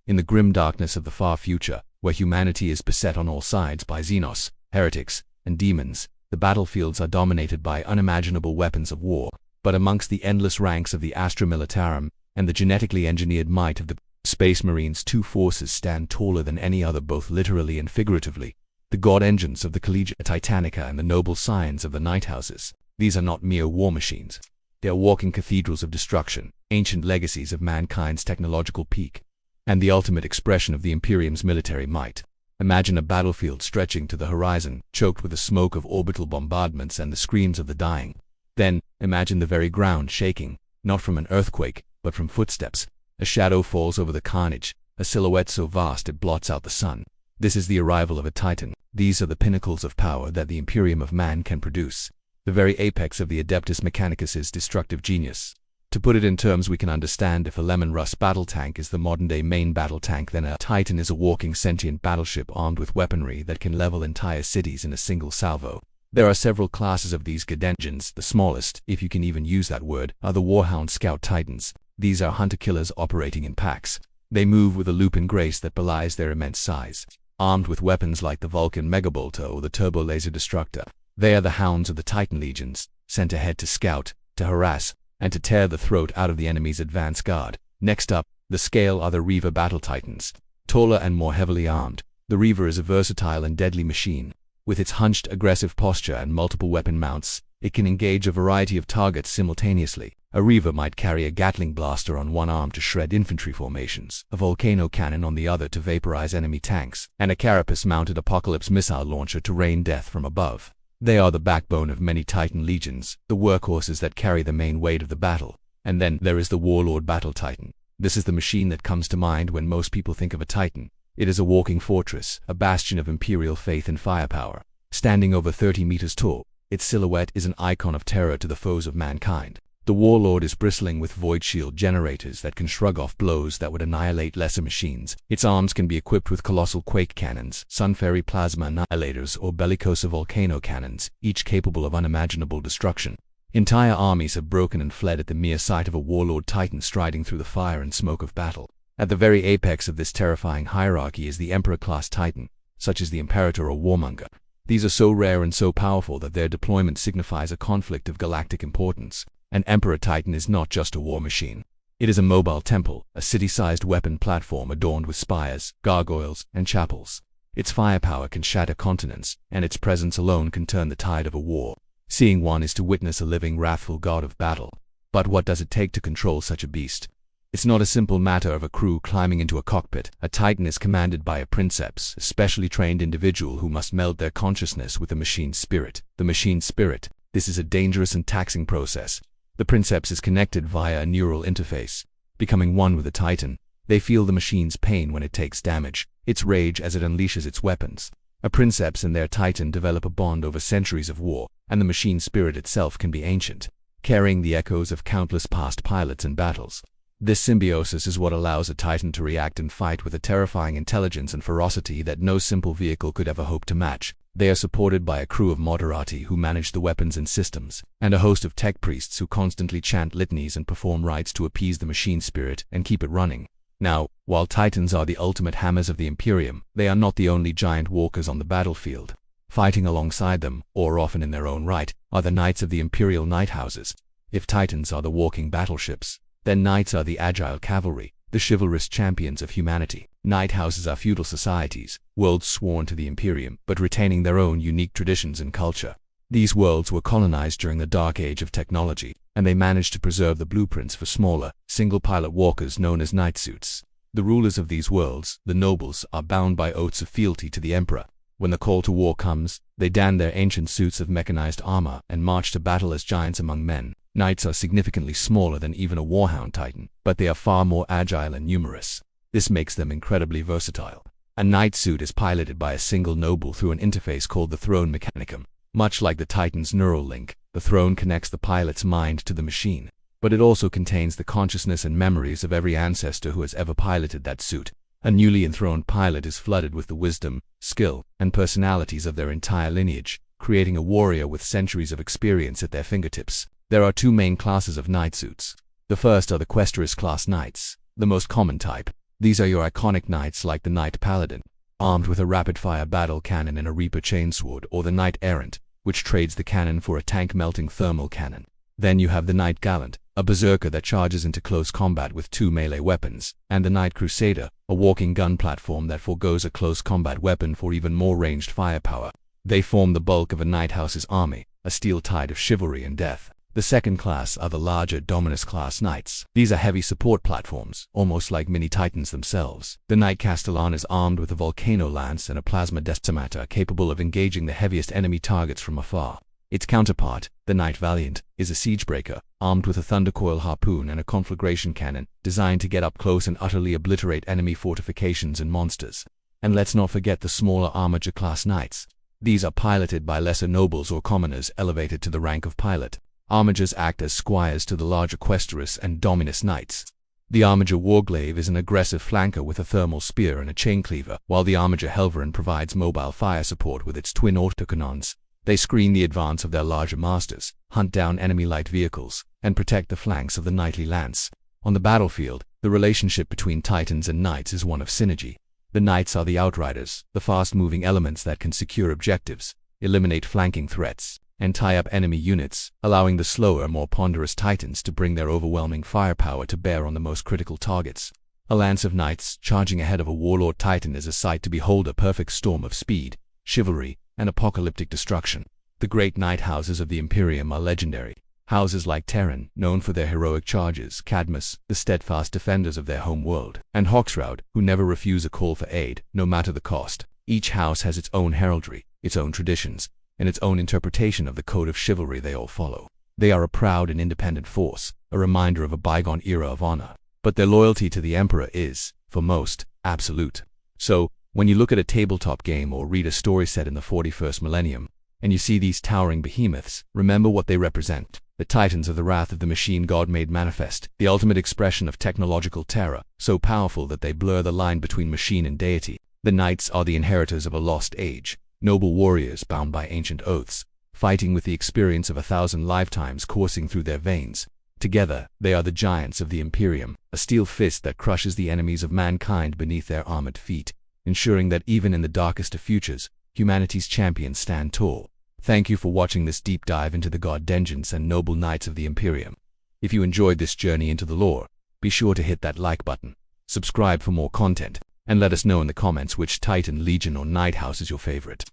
In the grim darkness of the far future, where humanity is beset on all sides by xenos, heretics, and demons, the battlefields are dominated by unimaginable weapons of war. But amongst the endless ranks of the Astra Militarum and the genetically engineered might of the Space Marines, two forces stand taller than any other, both literally and figuratively: the god engines of the Collegia Titanica and the noble scions of the Night Houses. These are not mere war machines. They are walking cathedrals of destruction, ancient legacies of mankind's technological peak, and the ultimate expression of the Imperium's military might. Imagine a battlefield stretching to the horizon, choked with the smoke of orbital bombardments and the screams of the dying. Then, imagine the very ground shaking, not from an earthquake, but from footsteps. A shadow falls over the carnage, a silhouette so vast it blots out the sun. This is the arrival of a Titan. These are the pinnacles of power that the Imperium of man can produce. The very apex of the Adeptus Mechanicus's destructive genius. To put it in terms we can understand, if a Lemon Russ battle tank is the modern-day main battle tank, then a Titan is a walking sentient battleship armed with weaponry that can level entire cities in a single salvo. There are several classes of these god engines. The smallest, if you can even use that word, are the Warhound Scout Titans. These are hunter-killers operating in packs. They move with a lupin grace that belies their immense size. Armed with weapons like the Vulcan Megabolter or the Turbo Laser Destructor, they are the hounds of the Titan legions, sent ahead to scout, to harass, and to tear the throat out of the enemy's advance guard. Next up, the scale are the Reaver Battle Titans. Taller and more heavily armed, the Reaver is a versatile and deadly machine. With its hunched, aggressive posture and multiple weapon mounts, it can engage a variety of targets simultaneously. A Reaver might carry a Gatling blaster on one arm to shred infantry formations, a volcano cannon on the other to vaporize enemy tanks, and a carapace-mounted Apocalypse missile launcher to rain death from above. They are the backbone of many Titan legions, the workhorses that carry the main weight of the battle. And then there is the Warlord Battle Titan. This is the machine that comes to mind when most people think of a Titan. It is a walking fortress, a bastion of imperial faith and firepower. Standing over 30 meters tall, its silhouette is an icon of terror to the foes of mankind. The Warlord is bristling with void shield generators that can shrug off blows that would annihilate lesser machines. Its arms can be equipped with colossal quake cannons, Sunfairy plasma annihilators, or Bellicosa volcano cannons, each capable of unimaginable destruction. Entire armies have broken and fled at the mere sight of a Warlord Titan striding through the fire and smoke of battle. At the very apex of this terrifying hierarchy is the Emperor-class Titan, such as the Imperator or Warmonger. These are so rare and so powerful that their deployment signifies a conflict of galactic importance. An Emperor Titan is not just a war machine. It is a mobile temple, a city-sized weapon platform adorned with spires, gargoyles, and chapels. Its firepower can shatter continents, and its presence alone can turn the tide of a war. Seeing one is to witness a living, wrathful god of battle. But what does it take to control such a beast? It's not a simple matter of a crew climbing into a cockpit. A Titan is commanded by a Princeps, a specially trained individual who must meld their consciousness with the machine's spirit. The machine's spirit. This is a dangerous and taxing process. The Princeps is connected via a neural interface. Becoming one with the Titan, they feel the machine's pain when it takes damage, its rage as it unleashes its weapons. A Princeps and their Titan develop a bond over centuries of war, and the machine spirit itself can be ancient, carrying the echoes of countless past pilots and battles. This symbiosis is what allows a Titan to react and fight with a terrifying intelligence and ferocity that no simple vehicle could ever hope to match. They are supported by a crew of Moderati who manage the weapons and systems, and a host of tech priests who constantly chant litanies and perform rites to appease the machine spirit and keep it running. Now, while Titans are the ultimate hammers of the Imperium, they are not the only giant walkers on the battlefield. Fighting alongside them, or often in their own right, are the Knights of the Imperial Night Houses. If Titans are the walking battleships, then Knights are the agile cavalry, the chivalrous champions of humanity. Night Houses are feudal societies, worlds sworn to the Imperium, but retaining their own unique traditions and culture. These worlds were colonized during the dark age of technology, and they managed to preserve the blueprints for smaller, single-pilot walkers known as night suits. The rulers of these worlds, the nobles, are bound by oaths of fealty to the Emperor. When the call to war comes, they don their ancient suits of mechanized armor and march to battle as giants among men. Knights are significantly smaller than even a Warhound Titan, but they are far more agile and numerous. This makes them incredibly versatile. A night suit is piloted by a single noble through an interface called the Throne Mechanicum. Much like the Titan's neural link, the throne connects the pilot's mind to the machine, but it also contains the consciousness and memories of every ancestor who has ever piloted that suit. A newly enthroned pilot is flooded with the wisdom, skill, and personalities of their entire lineage, creating a warrior with centuries of experience at their fingertips. There are two main classes of night suits. The first are the Questorus class knights, the most common type. These are your iconic knights like the Knight Paladin, armed with a rapid-fire battle cannon and a Reaper chainsword, or the Knight Errant, which trades the cannon for a tank-melting thermal cannon. Then you have the Knight Gallant, a berserker that charges into close combat with 2 melee weapons, and the Knight Crusader, a walking gun platform that forgoes a close combat weapon for even more ranged firepower. They form the bulk of a knight house's army, a steel tide of chivalry and death. The second class are the larger Dominus-class knights. These are heavy support platforms, almost like mini-titans themselves. The Knight Castellan is armed with a volcano lance and a plasma decimator capable of engaging the heaviest enemy targets from afar. Its counterpart, the Knight Valiant, is a siegebreaker, armed with a thundercoil harpoon and a conflagration cannon, designed to get up close and utterly obliterate enemy fortifications and monsters. And let's not forget the smaller Armiger-class knights. These are piloted by lesser nobles or commoners elevated to the rank of pilot. Armigers act as squires to the larger Questorus and Dominus knights. The Armiger Warglaive is an aggressive flanker with a thermal spear and a chain cleaver, while the Armiger Helverin provides mobile fire support with its twin autocannons. They screen the advance of their larger masters, hunt down enemy light vehicles, and protect the flanks of the knightly lance. On the battlefield, the relationship between titans and knights is one of synergy. The knights are the outriders, the fast-moving elements that can secure objectives, eliminate flanking threats, and tie up enemy units, allowing the slower, more ponderous titans to bring their overwhelming firepower to bear on the most critical targets. A lance of knights charging ahead of a warlord titan is a sight to behold, a perfect storm of speed, chivalry, and apocalyptic destruction. The great knight houses of the Imperium are legendary. Houses like Terran, known for their heroic charges, Cadmus, the steadfast defenders of their home world, and Hawksroud, who never refuse a call for aid, no matter the cost. Each house has its own heraldry, its own traditions, and its own interpretation of the code of chivalry they all follow. They are a proud and independent force, a reminder of a bygone era of honor. But their loyalty to the Emperor is, for most, absolute. So, when you look at a tabletop game or read a story set in the 41st millennium, and you see these towering behemoths, remember what they represent. The titans of the wrath of the machine God made manifest, the ultimate expression of technological terror, so powerful that they blur the line between machine and deity. The knights are the inheritors of a lost age, noble warriors bound by ancient oaths, fighting with the experience of 1,000 lifetimes coursing through their veins. Together, they are the giants of the Imperium, a steel fist that crushes the enemies of mankind beneath their armored feet, ensuring that even in the darkest of futures, humanity's champions stand tall. Thank you for watching this deep dive into the god dungeons and noble knights of the Imperium. If you enjoyed this journey into the lore, be sure to hit that like button, subscribe for more content, and let us know in the comments which Titan, Legion, or Knight house is your favorite.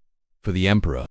For the Emperor,